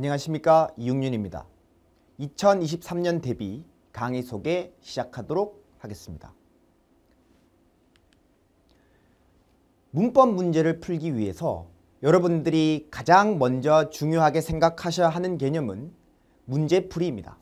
안녕하십니까, 이육윤입니다. 2023년 대비 강의 소개 시작하도록 하겠습니다. 문법 문제를 풀기 위해서 여러분들이 가장 먼저 중요하게 생각하셔야 하는 개념은 문제풀이입니다.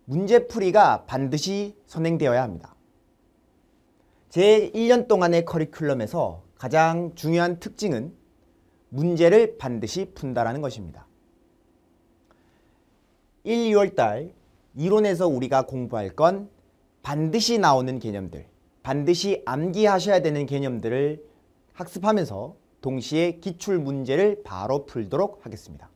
문제풀이가 반드시 선행되어야 합니다. 제 1년 동안의 커리큘럼에서 가장 중요한 특징은 문제를 반드시 푼다라는 것입니다. 1, 2월달 이론에서 우리가 공부할 건 반드시 나오는 개념들, 반드시 암기하셔야 되는 개념들을 학습하면서 동시에 기출문제를 바로 풀도록 하겠습니다.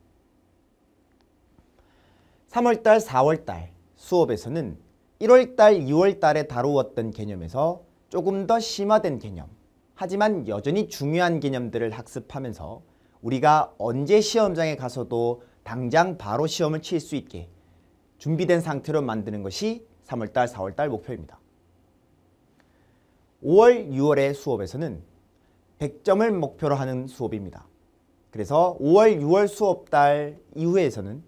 3월달, 4월달 수업에서는 1월달, 2월달에 다루었던 개념에서 조금 더 심화된 개념, 하지만 여전히 중요한 개념들을 학습하면서 우리가 언제 시험장에 가서도 당장 바로 시험을 칠 수 있게 준비된 상태로 만드는 것이 3월달, 4월달 목표입니다. 5월, 6월의 수업에서는 100점을 목표로 하는 수업입니다. 그래서 5월, 6월 수업달 이후에서는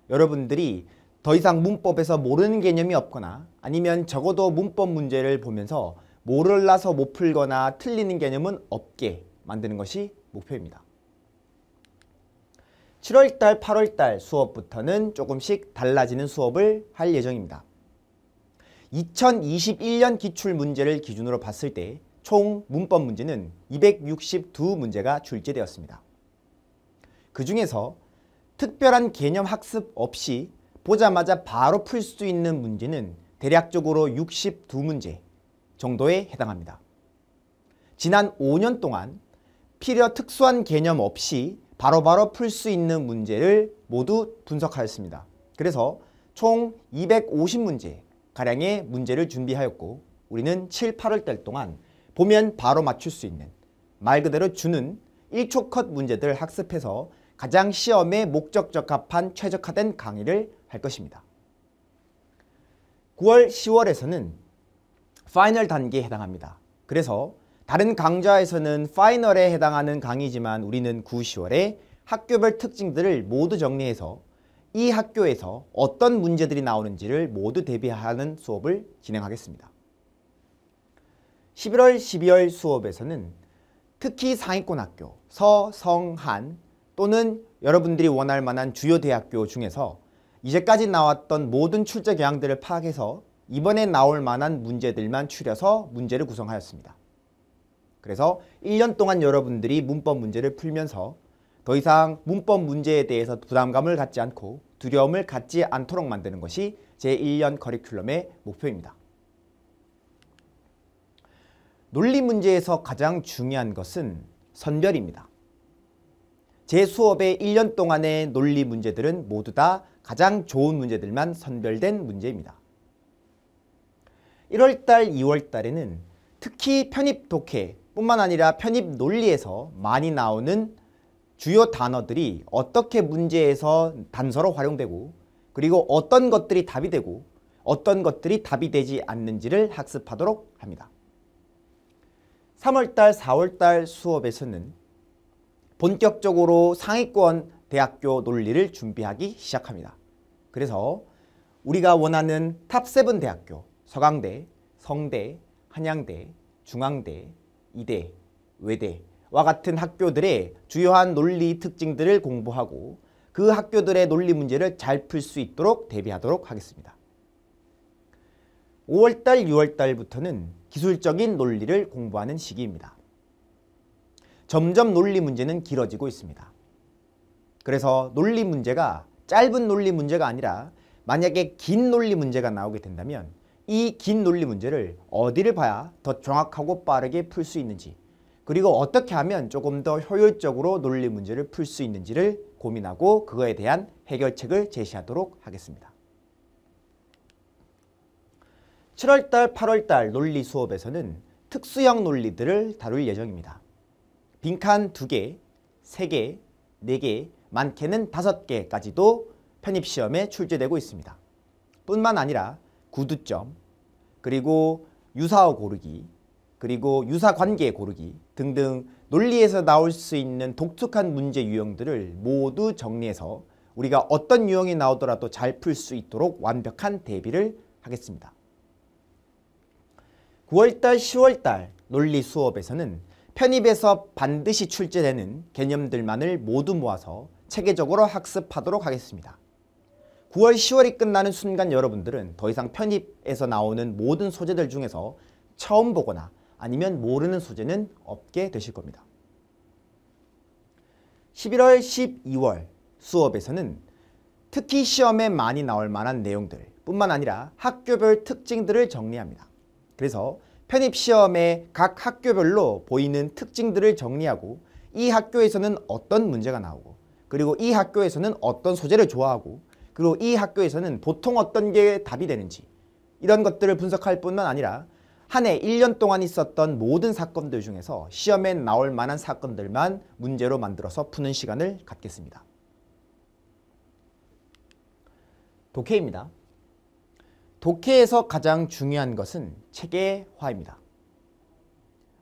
여러분들이 더 이상 문법에서 모르는 개념이 없거나 아니면 적어도 문법 문제를 보면서 몰라서 못 풀거나 틀리는 개념은 없게 만드는 것이 목표입니다. 7월달, 8월달 수업부터는 조금씩 달라지는 수업을 할 예정입니다. 2021년 기출문제를 기준으로 봤을 때 총 문법 문제는 262문제가 출제되었습니다. 그 중에서 특별한 개념 학습 없이 보자마자 바로 풀 수 있는 문제는 대략적으로 62문제 정도에 해당합니다. 지난 5년 동안 필요 특수한 개념 없이 바로바로 풀 수 있는 문제를 모두 분석하였습니다. 그래서 총 250문제 가량의 문제를 준비하였고 우리는 7, 8월 달 동안 보면 바로 맞출 수 있는 말 그대로 주는 1초 컷 문제들 학습해서 가장 시험에 목적 적합한 최적화된 강의를 할 것입니다. 9월, 10월에서는 파이널 단계에 해당합니다. 그래서 다른 강좌에서는 파이널에 해당하는 강의지만 우리는 9, 10월에 학교별 특징들을 모두 정리해서 이 학교에서 어떤 문제들이 나오는지를 모두 대비하는 수업을 진행하겠습니다. 11월, 12월 수업에서는 특히 상위권 학교, 서, 성, 한 또는 여러분들이 원할 만한 주요 대학교 중에서 이제까지 나왔던 모든 출제 교양들을 파악해서 이번에 나올 만한 문제들만 추려서 문제를 구성하였습니다. 그래서 1년 동안 여러분들이 문법 문제를 풀면서 더 이상 문법 문제에 대해서 부담감을 갖지 않고 두려움을 갖지 않도록 만드는 것이 제 1년 커리큘럼의 목표입니다. 논리 문제에서 가장 중요한 것은 선별입니다. 제 수업의 1년 동안의 논리 문제들은 모두 다 가장 좋은 문제들만 선별된 문제입니다. 1월달, 2월달에는 특히 편입 독해 뿐만 아니라 편입 논리에서 많이 나오는 주요 단어들이 어떻게 문제에서 단서로 활용되고 그리고 어떤 것들이 답이 되고 어떤 것들이 답이 되지 않는지를 학습하도록 합니다. 3월달, 4월달 수업에서는 본격적으로 상위권 대학교 논리를 준비하기 시작합니다. 그래서 우리가 원하는 탑7 대학교, 서강대, 성대, 한양대, 중앙대, 이대, 외대와 같은 학교들의 주요한 논리 특징들을 공부하고 그 학교들의 논리 문제를 잘 풀 수 있도록 대비하도록 하겠습니다. 5월달, 6월달부터는 기술적인 논리를 공부하는 시기입니다. 점점 논리 문제는 길어지고 있습니다. 그래서 논리 문제가 짧은 논리 문제가 아니라 만약에 긴 논리 문제가 나오게 된다면 이 긴 논리 문제를 어디를 봐야 더 정확하고 빠르게 풀 수 있는지 그리고 어떻게 하면 조금 더 효율적으로 논리 문제를 풀 수 있는지를 고민하고 그거에 대한 해결책을 제시하도록 하겠습니다. 7월달, 8월달 논리 수업에서는 특수형 논리들을 다룰 예정입니다. 빈칸 2개, 3개, 4개, 많게는 5개까지도 편입시험에 출제되고 있습니다. 뿐만 아니라 구두점, 그리고 유사어 고르기, 그리고 유사관계 고르기 등등 논리에서 나올 수 있는 독특한 문제 유형들을 모두 정리해서 우리가 어떤 유형이 나오더라도 잘 풀 수 있도록 완벽한 대비를 하겠습니다. 9월달, 10월달 논리 수업에서는 편입에서 반드시 출제되는 개념들만을 모두 모아서 체계적으로 학습하도록 하겠습니다. 9월, 10월이 끝나는 순간 여러분들은 더 이상 편입에서 나오는 모든 소재들 중에서 처음 보거나 아니면 모르는 소재는 없게 되실 겁니다. 11월, 12월 수업에서는 특히 시험에 많이 나올 만한 내용들 뿐만 아니라 학교별 특징들을 정리합니다. 그래서 편입시험에 각 학교별로 보이는 특징들을 정리하고 이 학교에서는 어떤 문제가 나오고 그리고 이 학교에서는 어떤 소재를 좋아하고 그리고 이 학교에서는 보통 어떤 게 답이 되는지 이런 것들을 분석할 뿐만 아니라 한 해 1년 동안 있었던 모든 사건들 중에서 시험에 나올 만한 사건들만 문제로 만들어서 푸는 시간을 갖겠습니다. 독해입니다. 독해에서 가장 중요한 것은 체계화입니다.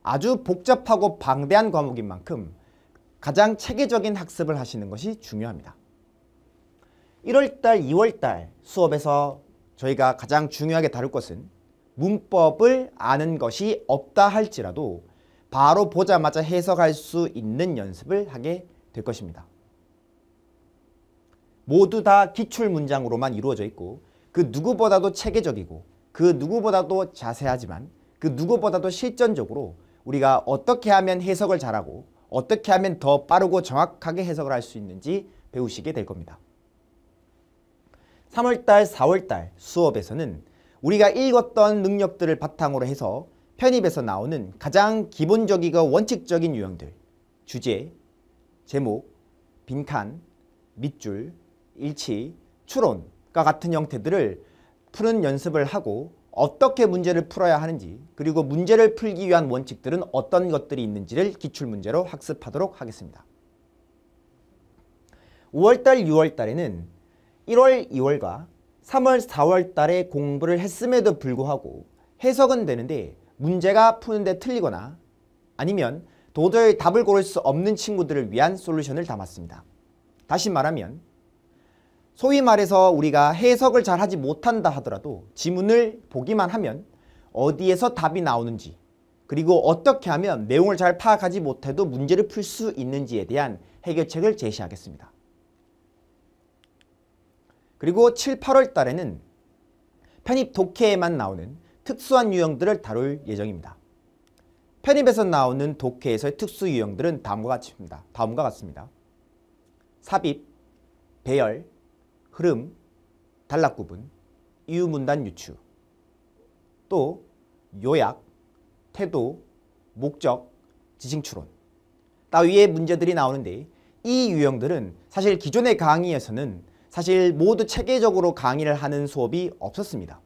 아주 복잡하고 방대한 과목인 만큼 가장 체계적인 학습을 하시는 것이 중요합니다. 1월달, 2월달 수업에서 저희가 가장 중요하게 다룰 것은 문법을 아는 것이 없다 할지라도 바로 보자마자 해석할 수 있는 연습을 하게 될 것입니다. 모두 다 기출문장으로만 이루어져 있고 그 누구보다도 체계적이고 그 누구보다도 자세하지만 그 누구보다도 실전적으로 우리가 어떻게 하면 해석을 잘하고 어떻게 하면 더 빠르고 정확하게 해석을 할 수 있는지 배우시게 될 겁니다. 3월달, 4월달 수업에서는 우리가 읽었던 능력들을 바탕으로 해서 편입에서 나오는 가장 기본적이고 원칙적인 유형들, 주제, 제목, 빈칸, 밑줄, 일치, 추론과 같은 형태들을 푸는 연습을 하고 어떻게 문제를 풀어야 하는지 그리고 문제를 풀기 위한 원칙들은 어떤 것들이 있는지를 기출문제로 학습하도록 하겠습니다. 5월달, 6월달에는 1월, 2월과 3월, 4월 달에 공부를 했음에도 불구하고 해석은 되는데 문제가 푸는데 틀리거나 아니면 도저히 답을 고를 수 없는 친구들을 위한 솔루션을 담았습니다. 다시 말하면 소위 말해서 우리가 해석을 잘 하지 못한다 하더라도 지문을 보기만 하면 어디에서 답이 나오는지 그리고 어떻게 하면 내용을 잘 파악하지 못해도 문제를 풀 수 있는지에 대한 해결책을 제시하겠습니다. 그리고 7, 8월 달에는 편입 독해에만 나오는 특수한 유형들을 다룰 예정입니다. 편입에서 나오는 독해에서의 특수 유형들은 다음과 같습니다. 삽입, 배열, 흐름, 단락구분, 이유문단 유추, 또 요약, 태도, 목적, 지식추론 따위의 문제들이 나오는데 이 유형들은 사실 기존의 강의에서는 사실 모두 체계적으로 강의를 하는 수업이 없었습니다.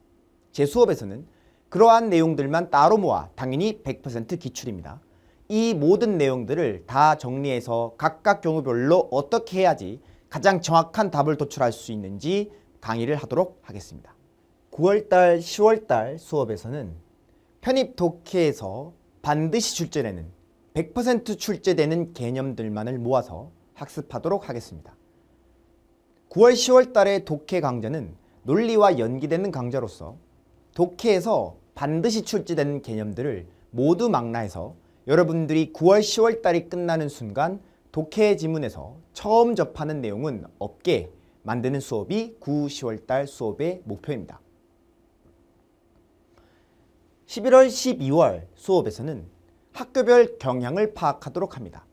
제 수업에서는 그러한 내용들만 따로 모아 당연히 100% 기출입니다. 이 모든 내용들을 다 정리해서 각각 경우별로 어떻게 해야지 가장 정확한 답을 도출할 수 있는지 강의를 하도록 하겠습니다. 9월달, 10월달 수업에서는 편입 독해에서 반드시 출제되는 100% 출제되는 개념들만을 모아서 학습하도록 하겠습니다. 9월, 10월 달의 독해 강좌는 논리와 연기되는 강좌로서 독해에서 반드시 출제되는 개념들을 모두 망라해서 여러분들이 9월, 10월 달이 끝나는 순간 독해 지문에서 처음 접하는 내용은 없게 만드는 수업이 9, 10월 달 수업의 목표입니다. 11월, 12월 수업에서는 학교별 경향을 파악하도록 합니다.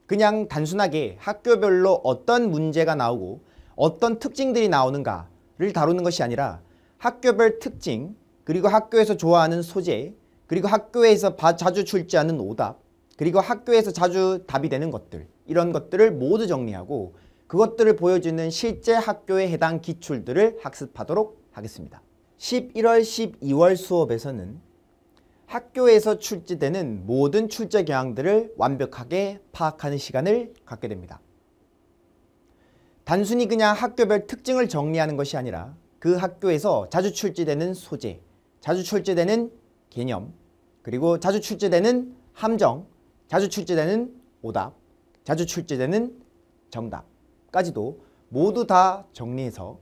그냥 단순하게 학교별로 어떤 문제가 나오고 어떤 특징들이 나오는가를 다루는 것이 아니라 학교별 특징, 그리고 학교에서 좋아하는 소재, 그리고 학교에서 자주 출제하는 오답, 그리고 학교에서 자주 답이 되는 것들, 이런 것들을 모두 정리하고 그것들을 보여주는 실제 학교에 해당 기출들을 학습하도록 하겠습니다. 11월, 12월 수업에서는 학교에서 출제되는 모든 출제 경향들을 완벽하게 파악하는 시간을 갖게 됩니다. 단순히 그냥 학교별 특징을 정리하는 것이 아니라 그 학교에서 자주 출제되는 소재, 자주 출제되는 개념, 그리고 자주 출제되는 함정, 자주 출제되는 오답, 자주 출제되는 정답까지도 모두 다 정리해서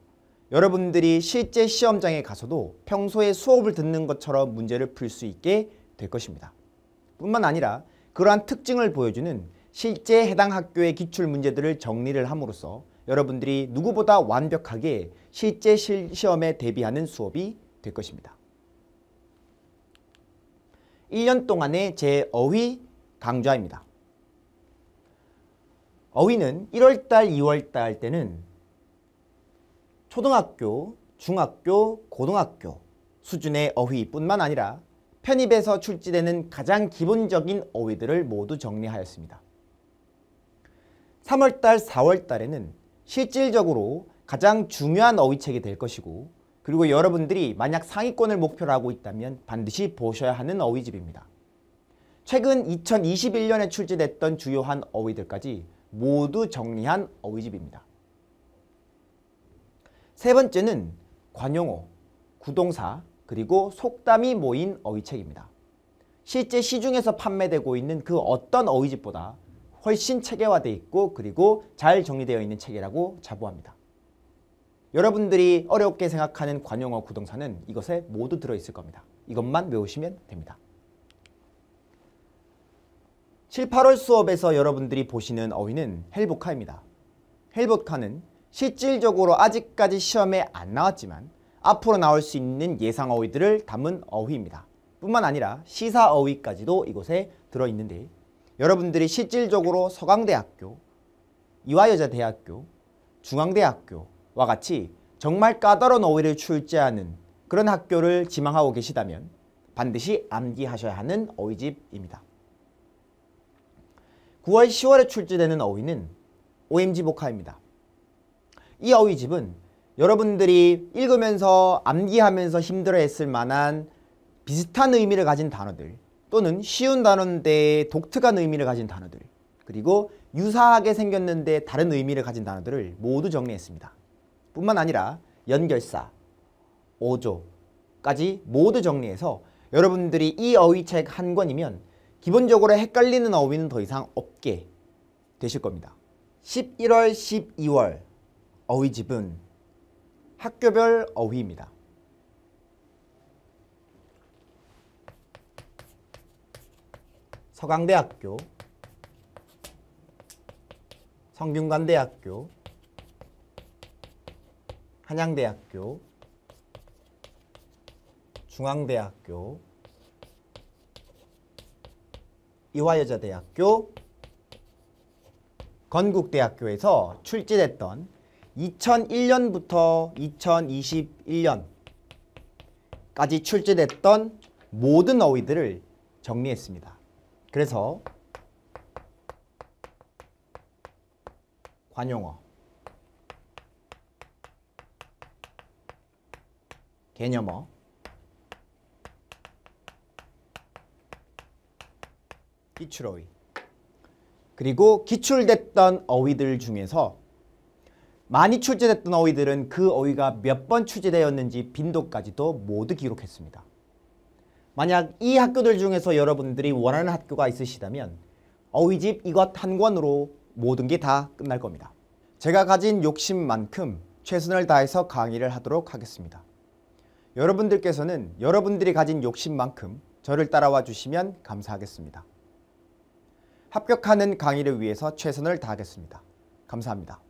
여러분들이 실제 시험장에 가서도 평소에 수업을 듣는 것처럼 문제를 풀 수 있게 될 것입니다. 뿐만 아니라 그러한 특징을 보여주는 실제 해당 학교의 기출 문제들을 정리를 함으로써 여러분들이 누구보다 완벽하게 실제 시험에 대비하는 수업이 될 것입니다. 1년 동안의 제 어휘 강좌입니다. 어휘는 1월달, 2월달 때는 초등학교, 중학교, 고등학교 수준의 어휘뿐만 아니라 편입에서 출제되는 가장 기본적인 어휘들을 모두 정리하였습니다. 3월달, 4월달에는 실질적으로 가장 중요한 어휘책이 될 것이고, 그리고 여러분들이 만약 상위권을 목표로 하고 있다면 반드시 보셔야 하는 어휘집입니다. 최근 2021년에 출제됐던 주요한 어휘들까지 모두 정리한 어휘집입니다. 세 번째는 관용어, 구동사, 그리고 속담이 모인 어휘책입니다. 실제 시중에서 판매되고 있는 그 어떤 어휘집보다 훨씬 체계화되어 있고 그리고 잘 정리되어 있는 책이라고 자부합니다. 여러분들이 어렵게 생각하는 관용어, 구동사는 이것에 모두 들어있을 겁니다. 이것만 외우시면 됩니다. 7, 8월 수업에서 여러분들이 보시는 어휘는 헬보카입니다. 헬보카는 실질적으로 아직까지 시험에 안 나왔지만 앞으로 나올 수 있는 예상 어휘들을 담은 어휘입니다. 뿐만 아니라 시사 어휘까지도 이곳에 들어있는데, 여러분들이 실질적으로 서강대학교, 이화여자대학교, 중앙대학교와 같이 정말 까다로운 어휘를 출제하는 그런 학교를 지망하고 계시다면 반드시 암기하셔야 하는 어휘집입니다. 9월, 10월에 출제되는 어휘는 OMG 보카입니다. 이 어휘집은 여러분들이 읽으면서 암기하면서 힘들어했을 만한 비슷한 의미를 가진 단어들, 또는 쉬운 단어인데 독특한 의미를 가진 단어들, 그리고 유사하게 생겼는데 다른 의미를 가진 단어들을 모두 정리했습니다. 뿐만 아니라 연결사, 어조까지 모두 정리해서 여러분들이 이 어휘책 한 권이면 기본적으로 헷갈리는 어휘는 더 이상 없게 되실 겁니다. 11월, 12월 어휘집은 학교별 어휘입니다. 서강대학교, 성균관대학교, 한양대학교, 중앙대학교, 이화여자대학교, 건국대학교에서 출제됐던 2001년부터 2021년까지 출제됐던 모든 어휘들을 정리했습니다. 그래서 관용어, 개념어, 기출어휘, 그리고 기출됐던 어휘들 중에서 많이 출제됐던 어휘들은 그 어휘가 몇 번 출제되었는지 빈도까지도 모두 기록했습니다. 만약 이 학교들 중에서 여러분들이 원하는 학교가 있으시다면 어휘집 이것 한 권으로 모든 게 다 끝날 겁니다. 제가 가진 욕심만큼 최선을 다해서 강의를 하도록 하겠습니다. 여러분들께서는 여러분들이 가진 욕심만큼 저를 따라와 주시면 감사하겠습니다. 합격하는 강의를 위해서 최선을 다하겠습니다. 감사합니다.